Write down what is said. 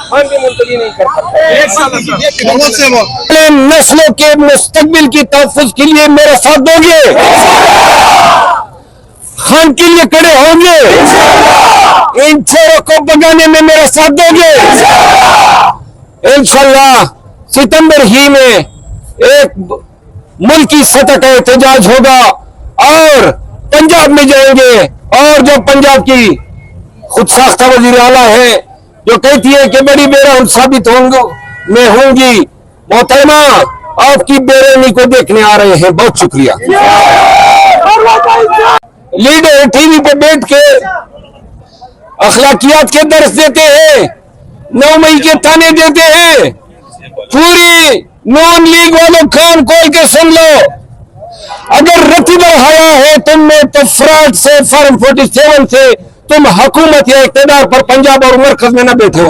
खान भी मुलतवी नहीं कर सकता। नस्लों के मुस्तकबिल की तहफ़्फ़ुज़ के लिए मेरा साथ दोगे, खान के लिए खड़े होंगे, इन चोरों को भगाने में मेरा साथ दोगे। इंशाअल्लाह सितंबर ही में एक मुल्की सतह का एहतजाज होगा और पंजाब में जाएंगे, और जो पंजाब की खुद साख्ता वज़ीर आला है जो कहती है कि बड़ी बेरहम साबित मैं होंगी, मोहतरमा आपकी बेरहमी को देखने आ रहे हैं। बहुत शुक्रिया। लीडर टीवी पे बैठ के अखलाकियात के दर्स देते हैं, 9 मई के ताने देते हैं। पूरी नून लीग वालों कान खोल के सुन लो, अगर रतीब हया है तुम में तो फ्रॉड से फॉर्म 47 से तुम हुकूमत या इक़्तिदार पर पंजाब और मरकज में न बैठो।